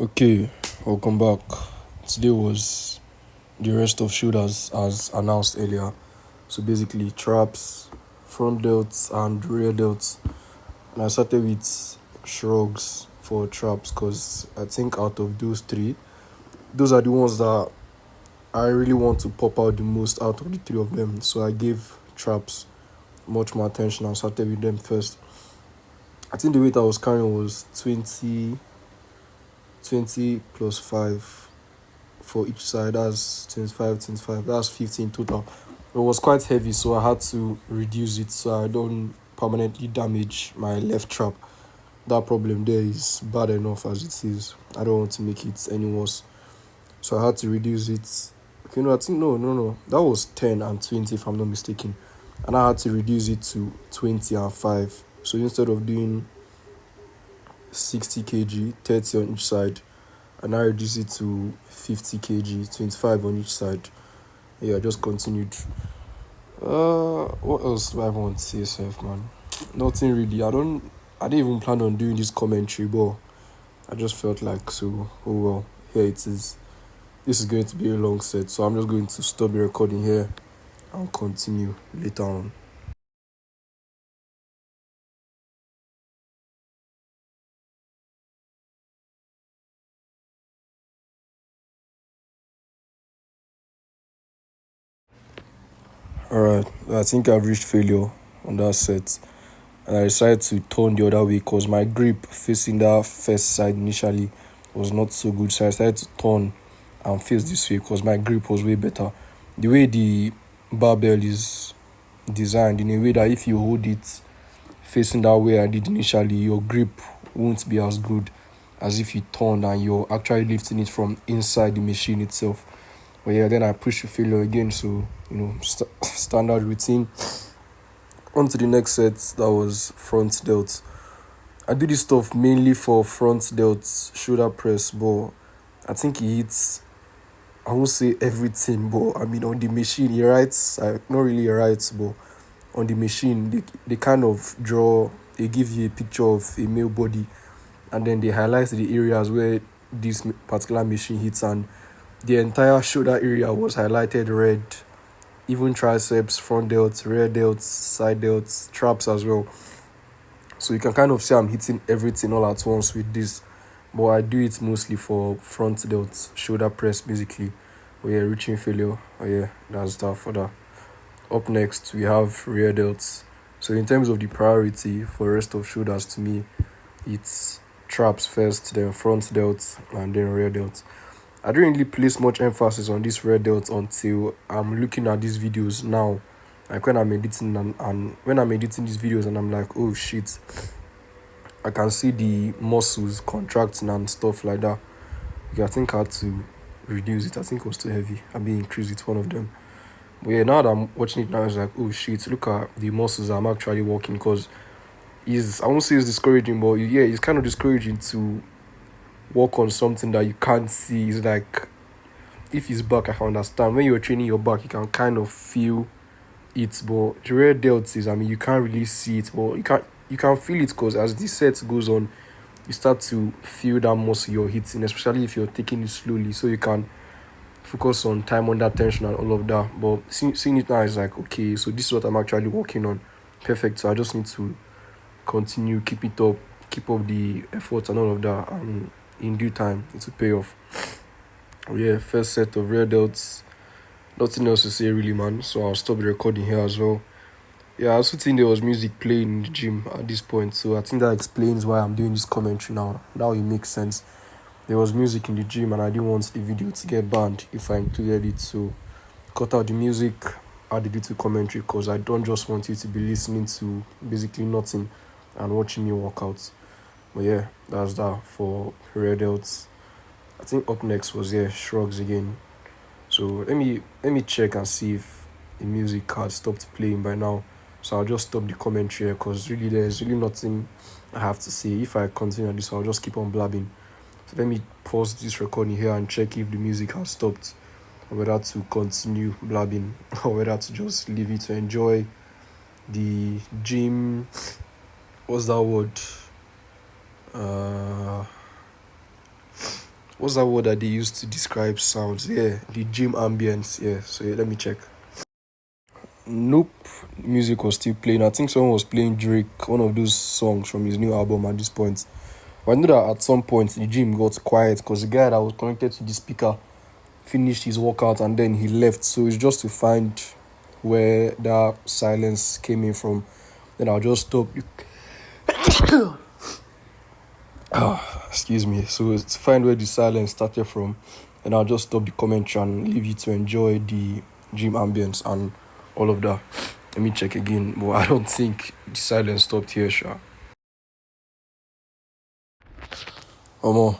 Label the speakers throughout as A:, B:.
A: Okay, welcome back. Today was the rest of shooters as announced earlier. So basically traps, front delts and rear delts. And I started with shrugs for traps because I think out of those three, those are the ones that I really want to pop out the most out of the three of them. So I gave traps much more attention and started with them first. I think the weight I was carrying was 20 plus 5 for each side. That's 25. That's 15 total. It was quite heavy, so I had to reduce it so I don't permanently damage my left trap. That problem there is bad enough as it is. I don't want to make it any worse. So I had to reduce it. Okay, no, I think no. That was 10 and 20 if I'm not mistaken. And I had to reduce it to 20 and 5. So instead of doing 60 kg, 30 on each side, and I reduced it to 50 kg, 25 on each side. Yeah, I just continued. What else do I want to say, self, man? Nothing really. I didn't even plan on doing this commentary, but I just felt like so. Oh well, here it is. This is going to be a long set, so I'm just going to stop the recording here and continue later on. Alright, I think I've reached failure on that set. And I decided to turn the other way because my grip facing that first side initially was not so good. So I decided to turn and face this way because my grip was way better. The way the barbell is designed in a way that if you hold it facing that way I did initially, your grip won't be as good as if you turn and you're actually lifting it from inside the machine itself. But yeah, then I pushed to failure again. So, standard routine. On to the next set, that was front delts. I do this stuff mainly for front delts, shoulder press, but I think he hits, I won't say everything, but I mean, on the machine, he writes, not really writes, but on the machine, they kind of draw, they give you a picture of a male body, and then they highlight the areas where this particular machine hits, and the entire shoulder area was highlighted red, even triceps, front delts, rear delts, side delts, traps as well. So you can kind of see I'm hitting everything all at once with this. But I do it mostly for front delts, shoulder press basically. But yeah, reaching failure. Oh yeah, that's that for that. Up next, we have rear delts. So in terms of the priority for the rest of shoulders, to me, it's traps first, then front delts, and then rear delts. I didn't really place much emphasis on this rear delts until I'm looking at these videos now. Like when I'm editing and when I'm editing these videos and I'm like, oh shit, I can see the muscles contracting and stuff like that. Okay, I think I had to reduce it. I think it was too heavy. I mean, increase it, one of them. But yeah, now that I'm watching it now, it's like, oh shit, look at the muscles I'm actually working, because I won't say it's discouraging, but yeah, it's kind of discouraging to work on something that you can't see. It's like, if it's back, I can understand. When you're training your back, you can kind of feel it, but the rear delts is, I mean, you can't really see it, but you can feel it because as the set goes on, you start to feel that muscle you're hitting, especially if you're taking it slowly, so you can focus on time under tension and all of that. But seeing it now is like, okay, so this is what I'm actually working on. Perfect. So I just need to continue, keep up the effort and all of that, and in due time it will pay off. Yeah, first set of rear delts. Nothing else to say really, man. So I'll stop the recording here as well. Yeah, I also think there was music playing in the gym at this point, so I think that explains why I'm doing this commentary now. Now it makes sense. There was music in the gym and I didn't want the video to get banned if I included it, so cut out the music, added it to commentary, because I don't just want you to be listening to basically nothing and watching me work out. But yeah, that's that for rear delts. I think up next was shrugs again. So let me check and see if the music had stopped playing by now. So I'll just stop the commentary because really there's really nothing I have to say. If I continue this, I'll just keep on blabbing. So let me pause this recording here and check if the music has stopped, or whether to continue blabbing, or whether to just leave it to enjoy the gym. What's that word? What's that word that they use to describe sounds? Yeah, the gym ambience. Yeah, so yeah, let me check. Nope, music was still playing. I think someone was playing Drake, one of those songs from his new album at this point. But I know that at some point the gym got quiet because the guy that was connected to the speaker finished his workout and then he left. So it's just to find where that silence came in from. Then I'll just stop. Excuse me. So it's to find where the silence started from, and I'll just stop the commentary and leave you to enjoy the gym ambience and all of that. Let me check again, but I don't think the silence stopped here, sha.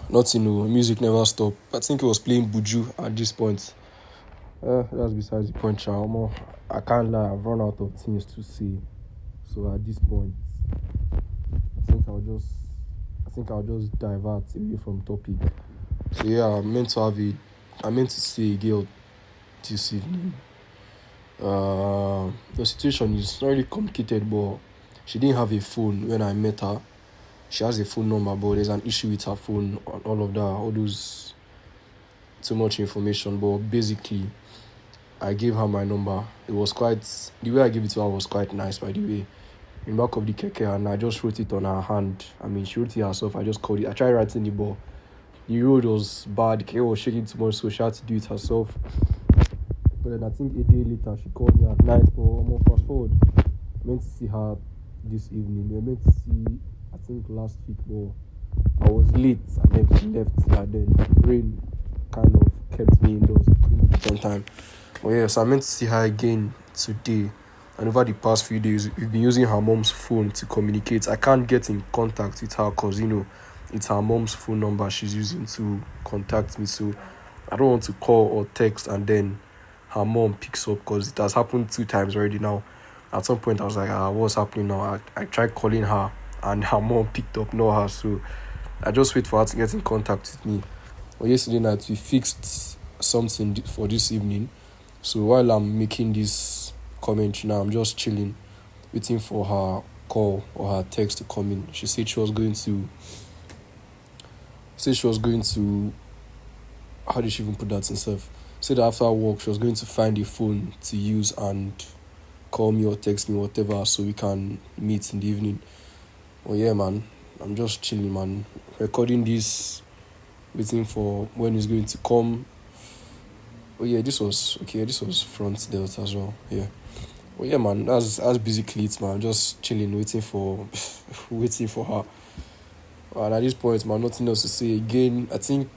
A: Nothing new. Music never stopped. I think it was playing Buju at this point. That's besides the point, sha. I can't lie. I've run out of things to say. So at this point, I think I'll just divert away from topic. So yeah, I meant to see a girl this evening. The situation is not really complicated, but she didn't have a phone when I met her. She has a phone number, but there's an issue with her phone and all of that, all those too much information. But basically, I gave her my number. The way I gave it to her was quite nice, by the way. In back of the keke, and I just wrote it on her hand. I mean, she wrote it herself. I just called it. I tried writing it, but the road was bad. The keke was shaking too much, so she had to do it herself. But then I think a day later, she called me at night. But I'm gonna fast forward. I meant to see her this evening. We meant to see, I think, last week, but I was late, and then she left. And then rain kind of kept me indoors. Couldn't reach on time. But yeah, so I meant to see her again today. And over the past few days, we've been using her mom's phone to communicate. I can't get in contact with her because, it's her mom's phone number she's using to contact me. So I don't want to call or text and then her mom picks up because it has happened 2 times already now. At some point, I was like, what's happening now? I tried calling her and her mom picked up, not her. So I just wait for her to get in contact with me. But yesterday night, we fixed something for this evening. So while I'm making this commentary now, I'm just chilling, waiting for her call or her text to come in. She said she was going to how did she even put that in herself? Said after work she was going to find a phone to use and call me or text me, whatever, so we can meet in the evening. Oh yeah, man, I'm just chilling, man, recording this, waiting for when it's going to come. Oh yeah, this was front Delts as well. Yeah. Oh yeah, man, that's basically it, man. Just chilling, waiting for her. And at this point, man, nothing else to say. Again, I think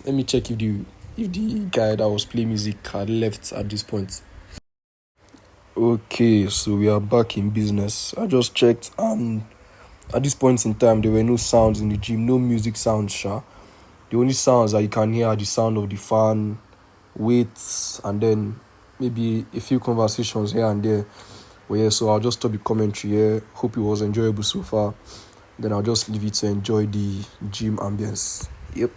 A: let me check if the guy that was playing music had left at this point. Okay, so we are back in business. I just checked, and at this point in time, there were no sounds in the gym, no music sounds, sha. The only sounds that you can hear are the sound of the fan, weights, and then maybe a few conversations here and there. But yeah, so I'll just stop the commentary here. Hope it was enjoyable so far. Then I'll just leave you to enjoy the gym ambience. Yep.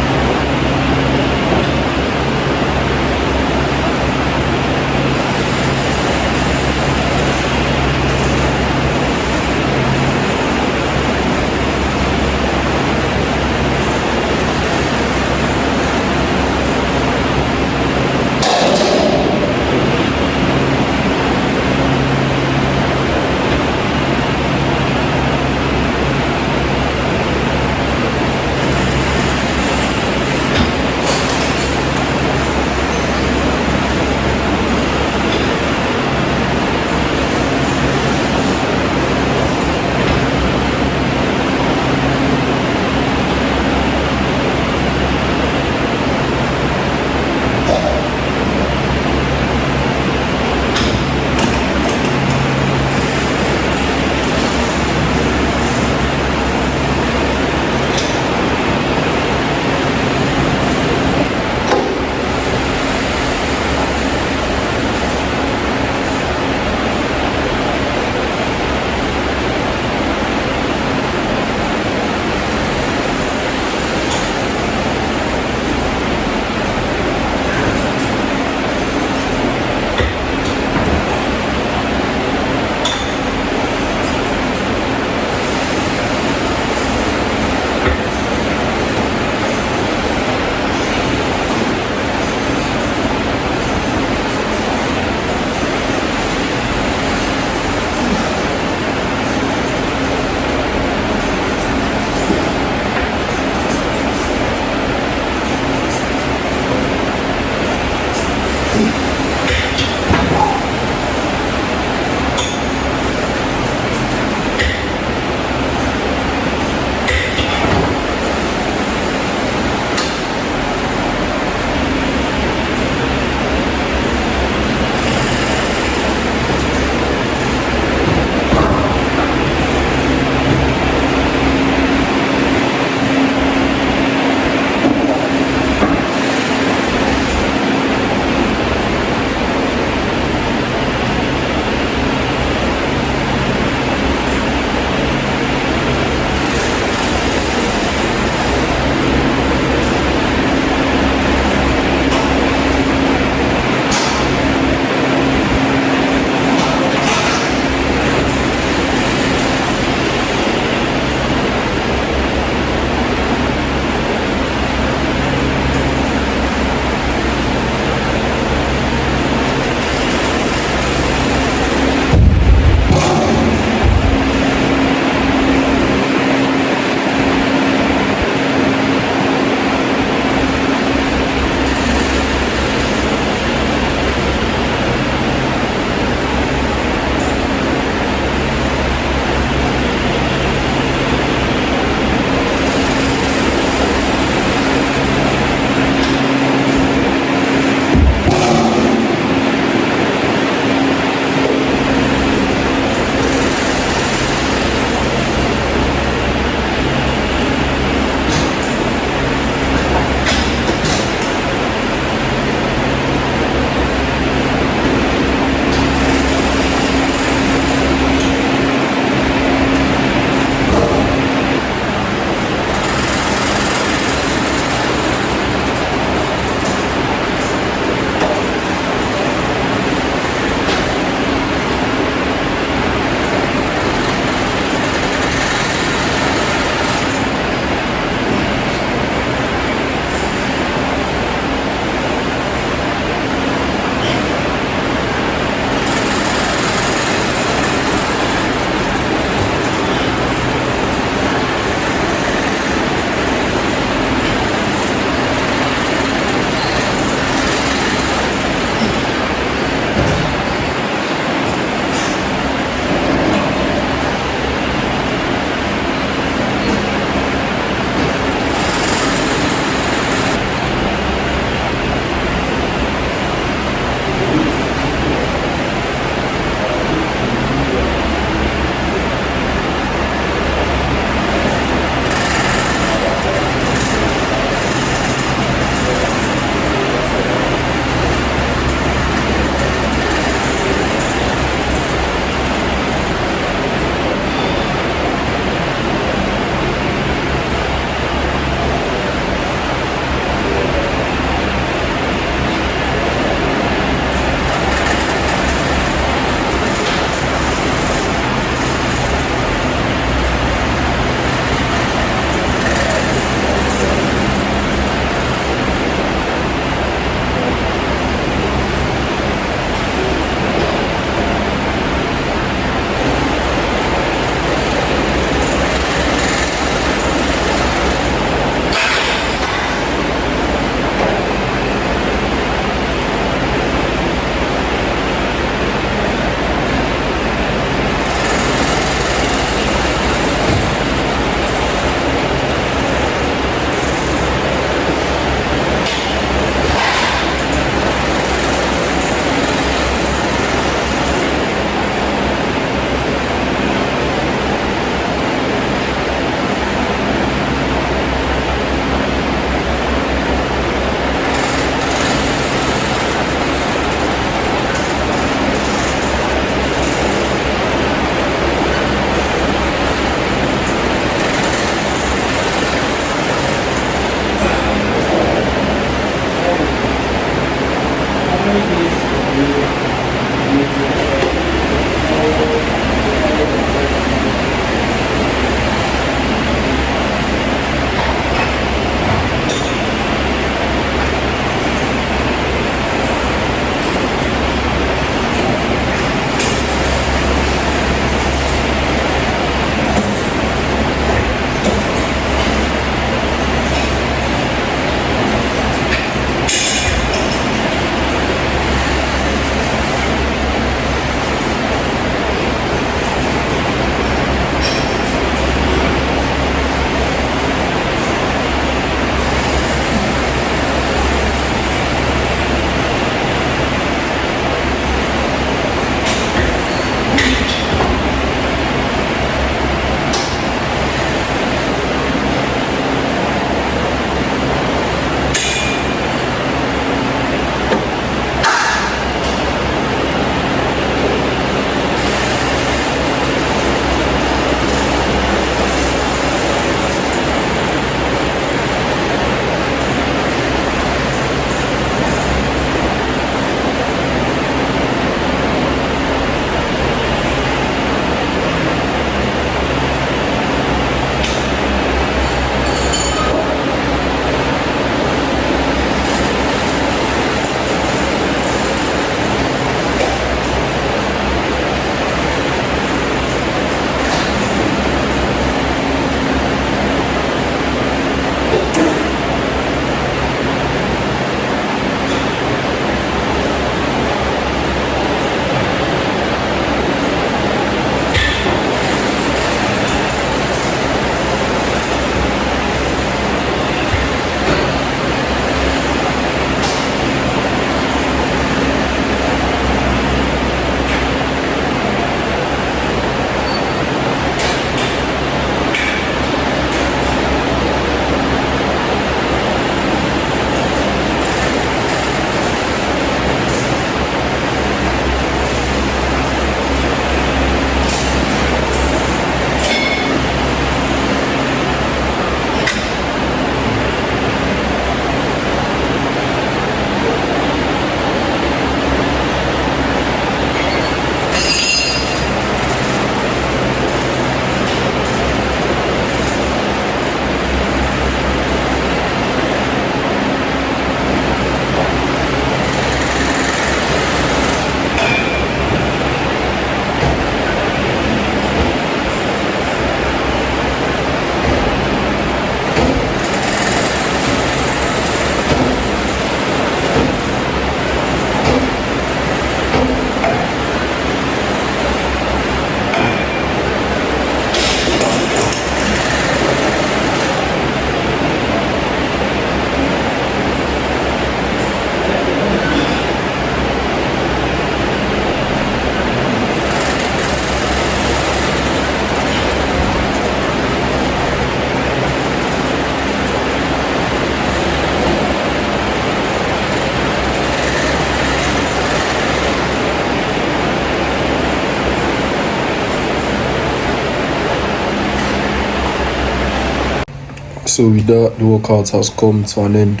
A: So with that, the workout has come to an end.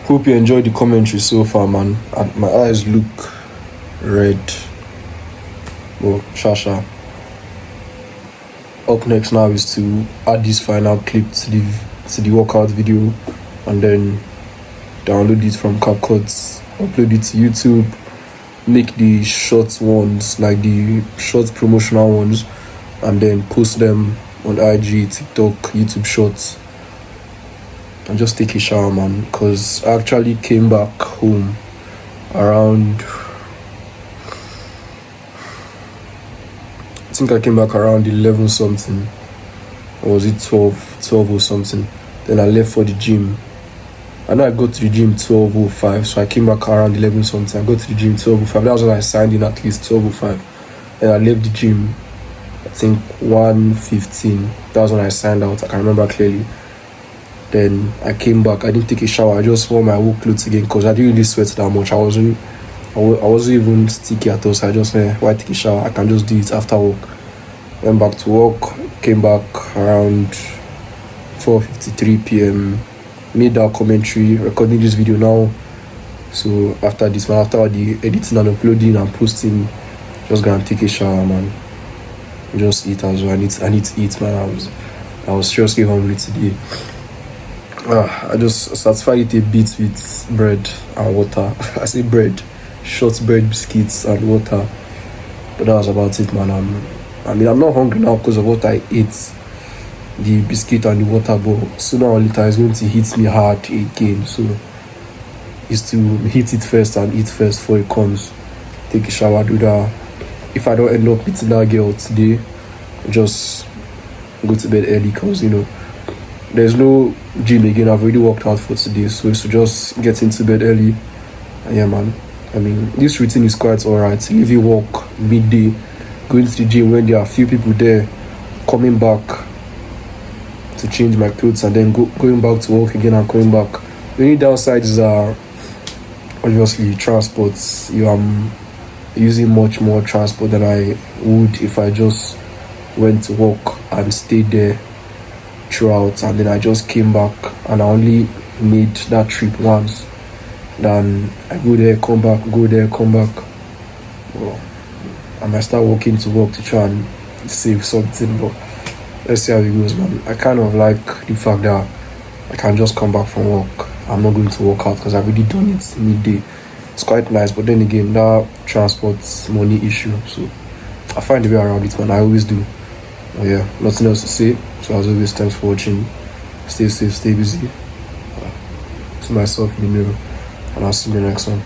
A: Hope you enjoyed the commentary so far, man. And my eyes look red. Well, Shasha. Up next now is to add this final clip to the workout video and then download it from CapCut, upload it to YouTube, make the short ones, like the short promotional ones, and then post them on IG, TikTok, YouTube Shorts, and just take a shower, man. Because I actually came back home around, I think I came back around 11 something, or was it 12 or something. Then I left for the gym. I know I got to the gym 12:05, so I came back around 11 something. I got to the gym 12:05. That was when I signed in, at least 12:05. And I left the gym, I think 1:15. That was when I signed out. I can remember clearly. Then I came back. I didn't take a shower. I just wore my work clothes again because I didn't really sweat that much. I wasn't even sticky at all. So I just why take a shower? I can just do it after work. Went back to work. Came back around 4:53 p.m. Made that commentary, recording this video now. So after this, man, after all the editing and uploading and posting, just gonna take a shower, man. Just eat as well. I need to eat, man. I was seriously hungry today. I just satisfied it a bit with bread and water. I say bread, short bread, biscuits, and water. But that was about it, man. I'm not hungry now because of what I ate, the biscuit and the water, but sooner or later it's going to hit me hard again. So it's to hit it first and eat first before it comes. Take a shower, do that. If I don't end up meeting that girl today, just go to bed early because, there's no gym again. I've already worked out for today, so it's to just get into bed early. And yeah, man. I mean, this routine is quite alright. Leaving work midday, going to the gym when there are a few people there, coming back to change my clothes, and then going back to work again and coming back. The only downsides are obviously transport. I'm using much more transport than I would if I just went to work and stayed there throughout, and then I just came back and I only made that trip once. Then I go there, come back, go there, come back. Well, I might start walking to work to try and save something, but let's see how it goes, man. I kind of like the fact that I can just come back from work. I'm not going to work out because I've already done it midday. It's quite nice, but then again, that transport money issue, so I find a way around it, man. I always do. But yeah, nothing else to say. So as always, thanks for watching. Stay safe, stay busy. To myself in the mirror, and I'll see you in the next one.